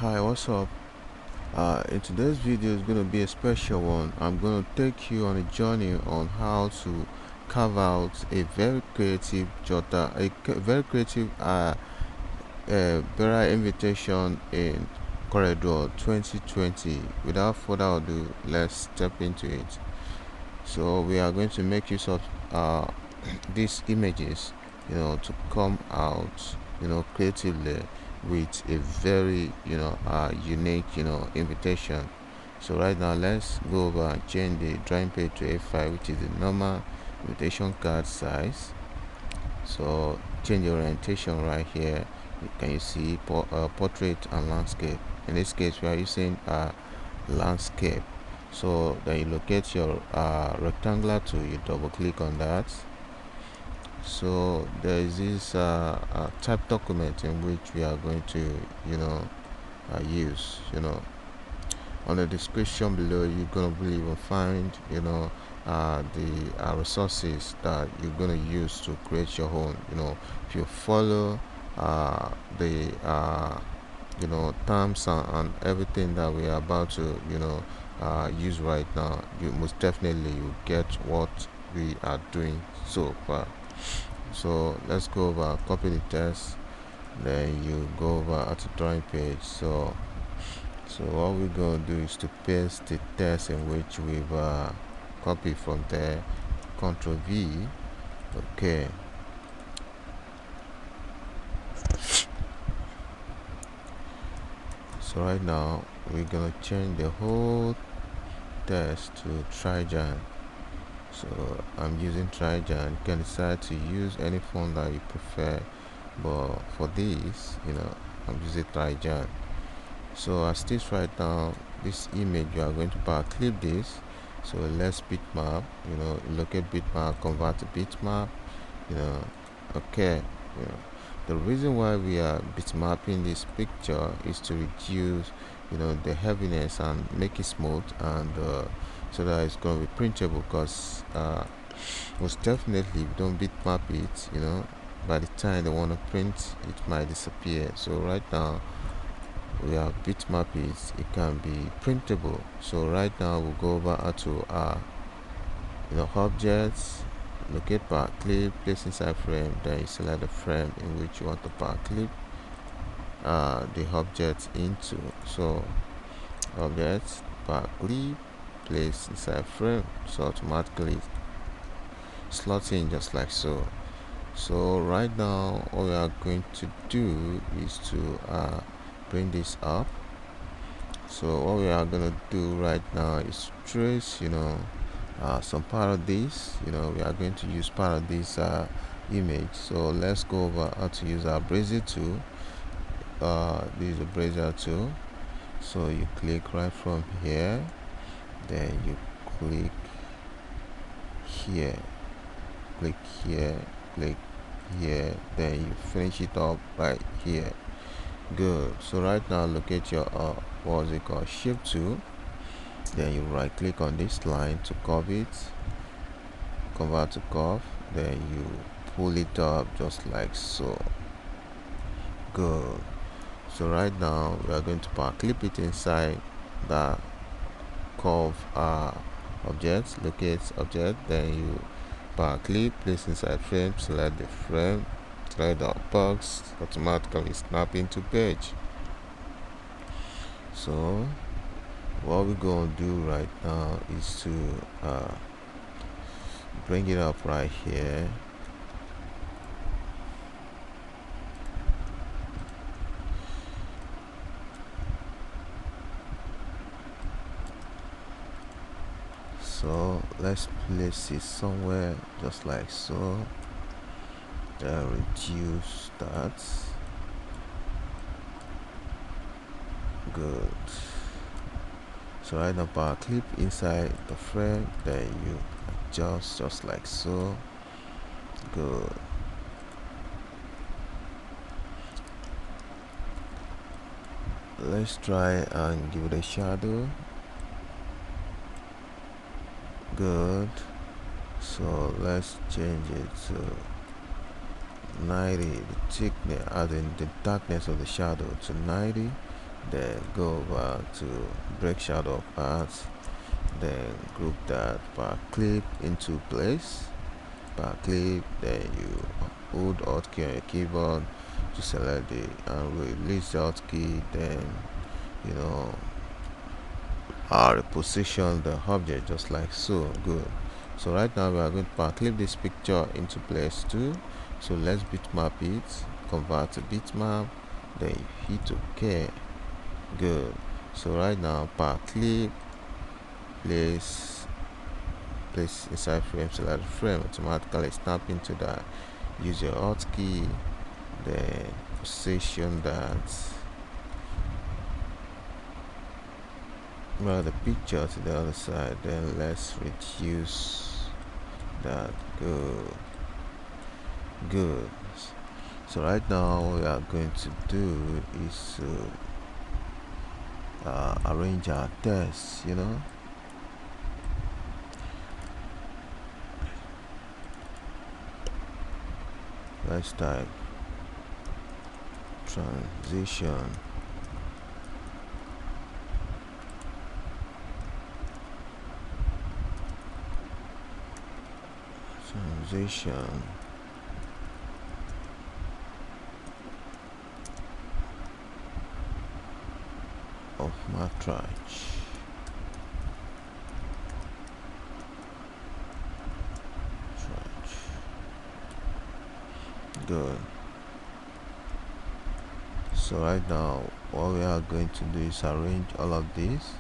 Hi, what's up? In today's video is going to be a special one. I'm going to take you on a journey on how to carve out a very creative very creative burial invitation in Corel 2020. Without further ado, let's step into it. So we are going to make use of these images, to come out, creatively with a very unique invitation. So right now let's go over and change the drawing page to A5, which is the normal invitation card size. So change the orientation right here. Can you see portrait and landscape? In this case we are using landscape. So then you locate your rectangular tool, you double click on that. So there is this type document in which we are going to use. On the description below you're going to even find the resources that you're going to use to create your own. If you follow the terms and everything that we are about to use right now, you most definitely you get what we are doing so far. So let's go over, copy the text, then you go over to drawing page. So what we're going to do is to paste the text in which we've copied from there. Ctrl V. Okay, so right now we're gonna change the whole text to Trijan. So I'm using Trijan. You can decide to use any font that you prefer, but for this, I'm using Trijan. So as this right now, this image, you are going to power clip this. So let's bitmap, locate bitmap, convert to bitmap, okay. The reason why we are bitmapping this picture is to reduce the heaviness and make it smooth, and so that it's going to be printable, because most definitely if you don't bitmap it, by the time they want to print it might disappear. So right now we have bitmap it can be printable. So right now we'll go over to our objects, locate power clip, place inside frame, then you select the frame in which you want to power clip the object into. So objects, power clip, place inside frame, so automatically slot in just like so. So right now all we are going to do is to bring this up. So what we are gonna do right now is trace some part of this. We are going to use part of this image. So let's go over how to use our brazier tool. This is a brazier tool. So you click right from here, then you click here, click here, click here, then you finish it up right here. Good. So right now locate your what's it called, shape tool, then you right click on this line to curve it, convert to curve, then you pull it up just like so. Good. So right now we are going to power clip it inside the curve object. Locate object, then you power clip, place inside frame, select the frame, select the box, automatically snap into page. So what we're gonna do right now is to bring it up right here. So let's place it somewhere just like so. Reduce that. Good. So right now power clip inside the frame, then you adjust just like so. Good. Let's try and give it a shadow. Good. So let's change it to 90, the thickness, as in the darkness of the shadow, to 90. then go over to break shadow path, then group that per clip into place. Per clip, then you hold hotkey on your keyboard to select the and release the hotkey, then you know reposition the object just like so. Good. So right now we are going to clip this picture into place too. So let's bitmap it, convert to bitmap, then hit OK. Good. So right now clip, place inside frame, select frame, automatically snap into that. Use your hotkey, then position that the picture to the other side, then let's reduce that. Good. So right now what we are going to do is arrange our text, let's type transition of matrix. Good. So right now what we are going to do is arrange all of this.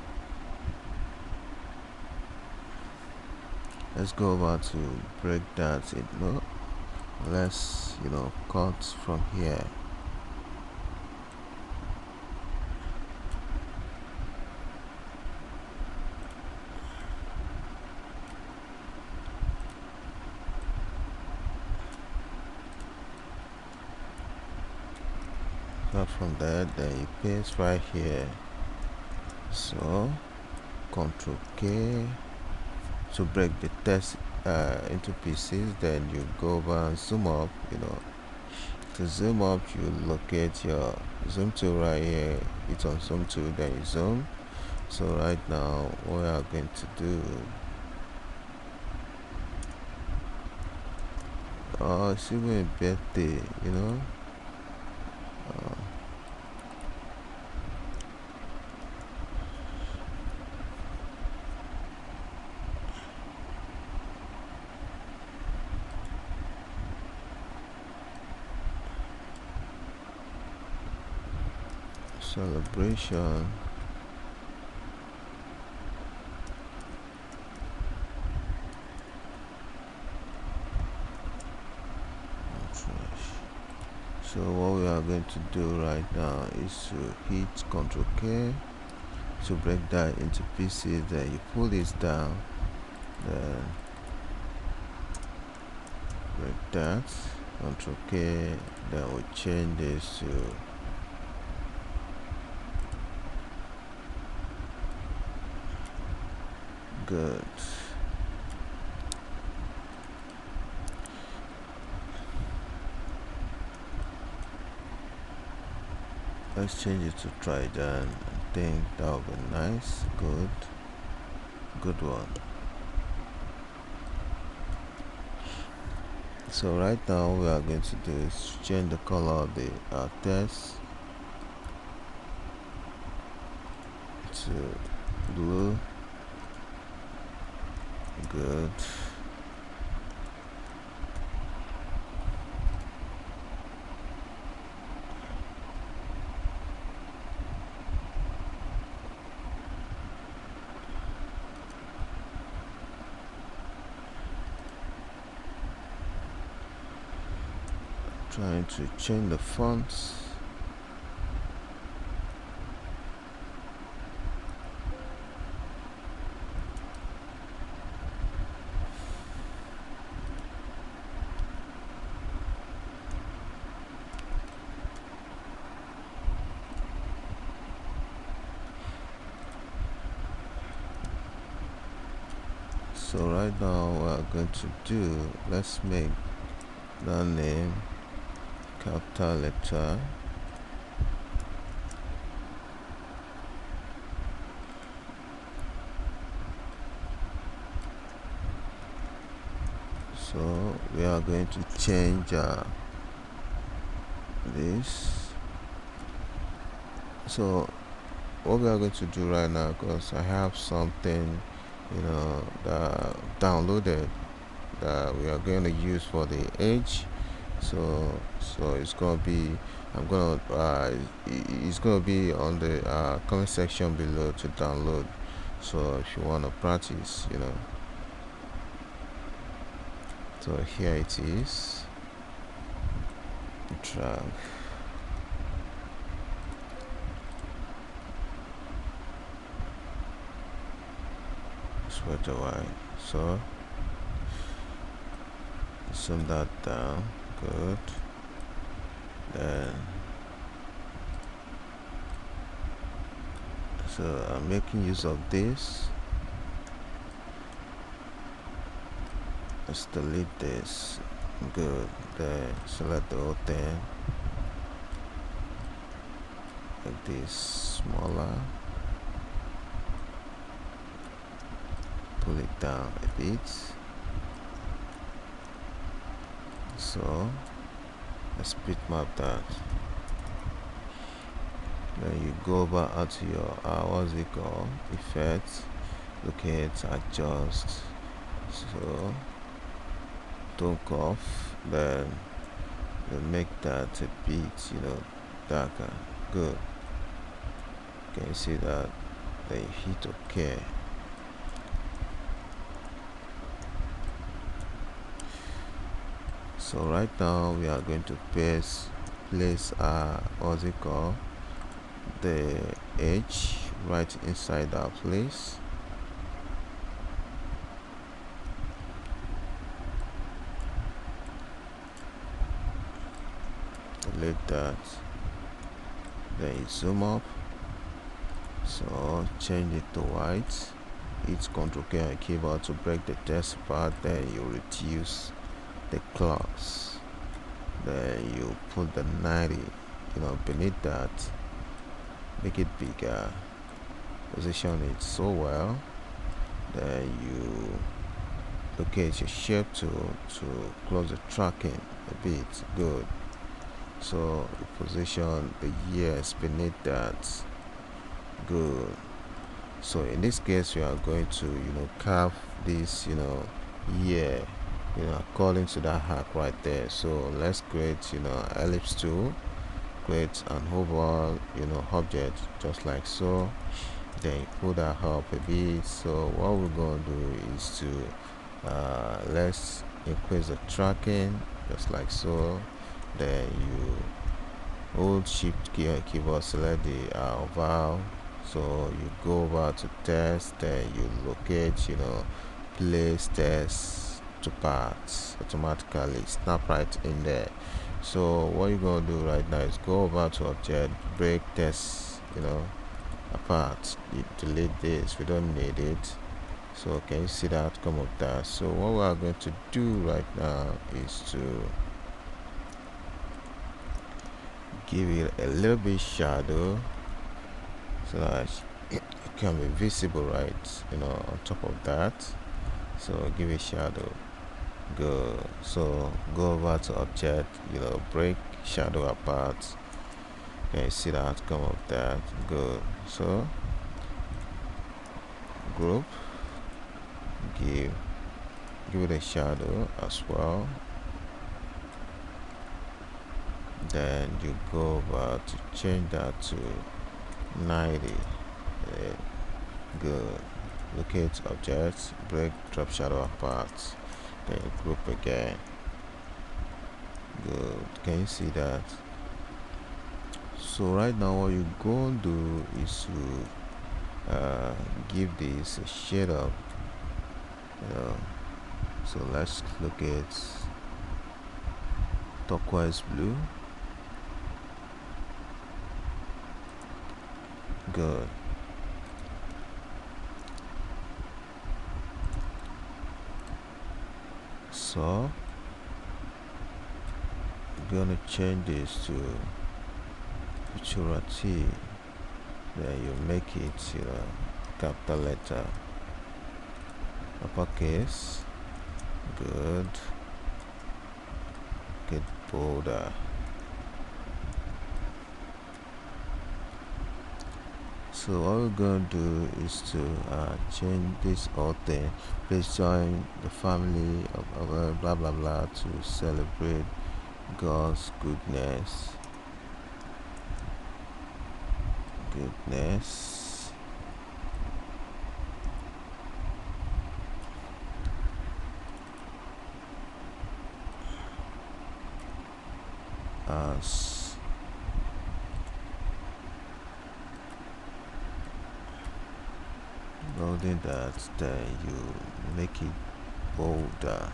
Let's go over to break that in. No, let's cut from here. Cut from there, then you paste right here. So Ctrl K to break the text into pieces. Then you go over and zoom up. To zoom up, you locate your zoom tool right here. Hit on zoom tool, then you zoom. So right now what we are going to do, it's even a birthday, celebration. So what we are going to do right now is to hit Ctrl K to break that into pieces. Then you pull this down, then break that, Ctrl K, then we change this to good. Let's change it to Trident. I think that would be nice. Good one. So right now what we are going to do is change the color of the text to blue. Good. Trying to change the fonts. So right now what we're going to do, let's make the name, capital letter, So we are going to change this. So what we are going to do right now, because I have something that downloaded that we are going to use for the edge. So it's gonna be, it's gonna be on the comment section below to download. So if you want to practice, so here it is. Drag. Spread away. So zoom that down. Good. Then so I'm making use of this. Let's delete this. Good. Then select the whole thing. Make this smaller. Pull it down a bit. So let's bitmap that. Then you go over onto your what's it called, effects, locate, adjust. So don't cough. Then make that a bit darker. Good. Can you see that? Then you hit OK. So right now we are going to place what's it called, the edge right inside our place. Delete that. Then you zoom up. So change it to white. Hit Ctrl K on your keyboard to break the text apart. Then you reduce the class. Then you put the 90 beneath that, make it bigger, position it so well. Then you locate your shape tool to close the tracking a bit. Good. So you position the years beneath that. Good. So in this case we are going to carve this year according to that arc right there. So let's create ellipse tool, create an oval object just like so. Then you pull that up a bit. So what we're going to do is to let's increase the tracking just like so. Then you hold shift key on your keyboard, select the oval. So you go over to test, then you locate place test to parts, automatically snap right in there. So what you're going to do right now is go over to object, break test apart. You delete this, we don't need it. So can you see the outcome of that? So what we are going to do right now is to give it a little bit shadow so that it can be visible right on top of that. So give it shadow. Good. So go over to object, break shadow apart. Can you see the outcome of that? Good. So group, give it a shadow as well. Then you go over to change that to 90. Good. Locate objects, break, drop shadow apart. Then group again. Good. Can you see that? So right now what you're going to do is to give this a shade of so let's look at turquoise blue. Good. So I'm gonna change this to futurity. Then you make it capital letter, uppercase. Good. bolder. So what we're going to do is to change this whole thing. Please join the family of blah blah blah to celebrate God's goodness. As loading that, then you make it bolder.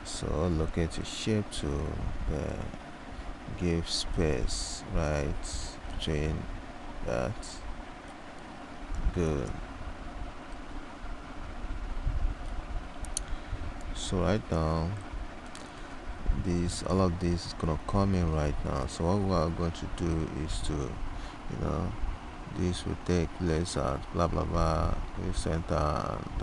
So locate your shape to give space right between that. Good. So right now, all of this is gonna come in right now. So what we are going to do is to, this will take place at blah blah blah, the center, and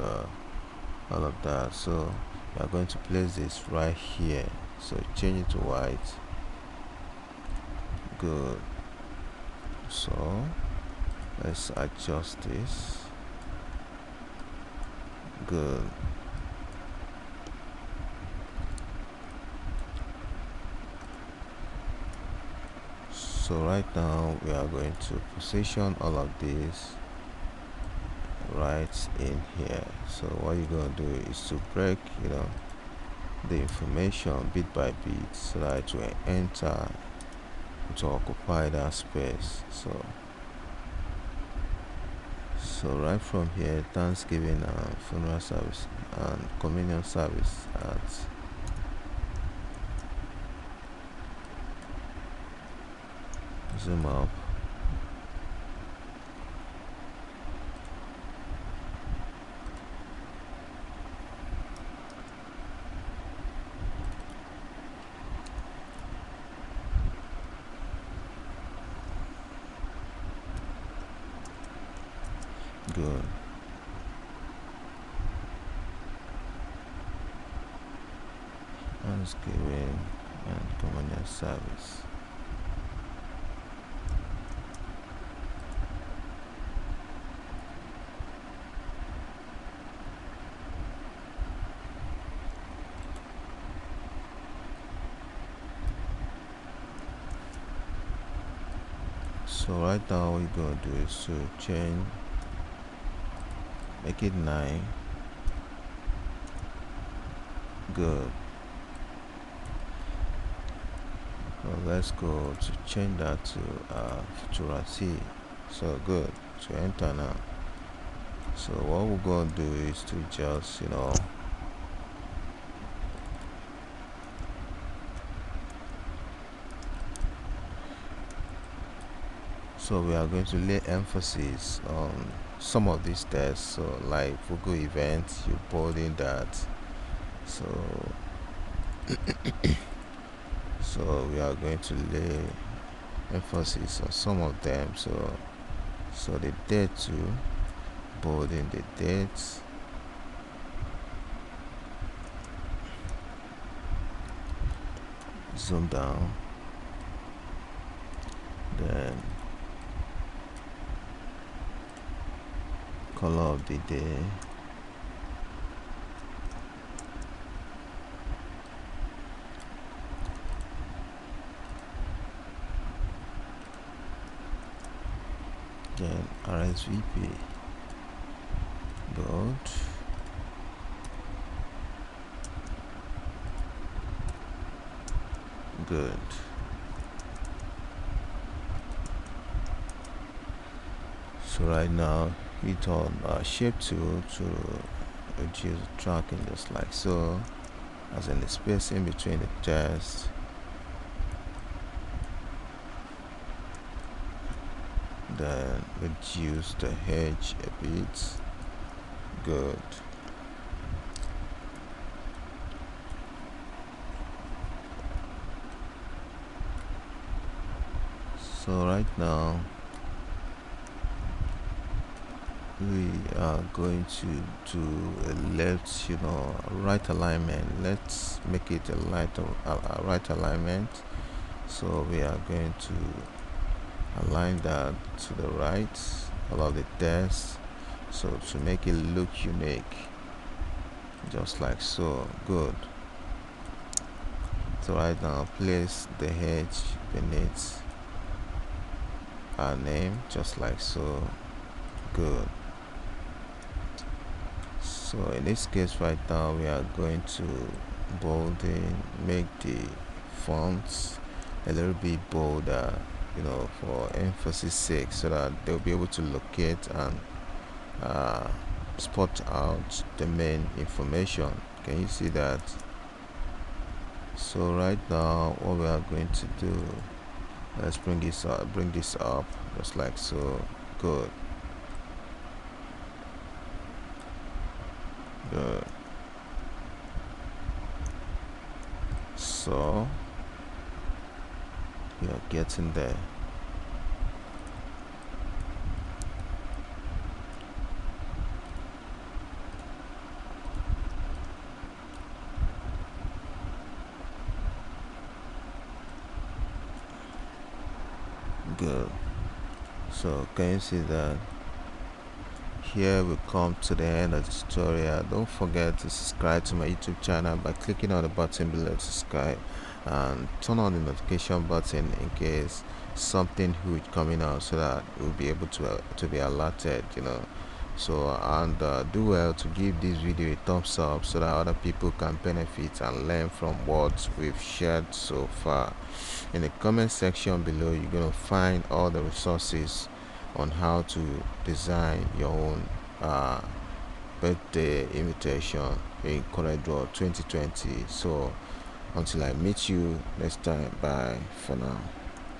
all of that. So we are going to place this right here. So change it to white. Good. So let's adjust this. Good. So right now we are going to position all of this right in here. So what you're going to do is to break the information bit by bit so that it will enter to occupy that space. So right from here, Thanksgiving and funeral service and communion service at zoom up. Good. Thanksgiving and communion service. So right now what you're going to do is to make it 9. Good. Well, let's go to change that to Futurati. So good. To enter now. So what we're going to do is to just so we are going to lay emphasis on some of these tests. So like Google events, you bold in that. So we are going to lay emphasis on some of them. So the date too, bold in the dates. Zoom down. Then color of the day. Then RSVP. Bold. Good. So right now hit on shape tool to reduce tracking, just like so, as in the space in between the text. Then reduce the edge a bit. Good. So right now we are going to a left, right alignment. Let's make it a right alignment. So we are going to align that to the right, allow the text, so to make it look unique, just like so. Good. So right now, place the edge beneath our name, just like so. Good. So in this case right now, we are going to bolding, make the fonts a little bit bolder, for emphasis sake, so that they'll be able to locate and spot out the main information. Can you see that? So right now, what we are going to do, let's bring this up, just like so. Good. Good. So we are getting there. Good. So can you see that? Here we come to the end of the tutorial. Don't forget to subscribe to my YouTube channel by clicking on the button below to subscribe, and turn on the notification button in case something huge coming out, so that we'll be able to be alerted. So, and do well to give this video a thumbs up, so that other people can benefit and learn from what we've shared so far. In the comment section below, you're going to find all the resources on how to design your own birthday invitation in Corel Draw 2020. So until I meet you next time, bye for now.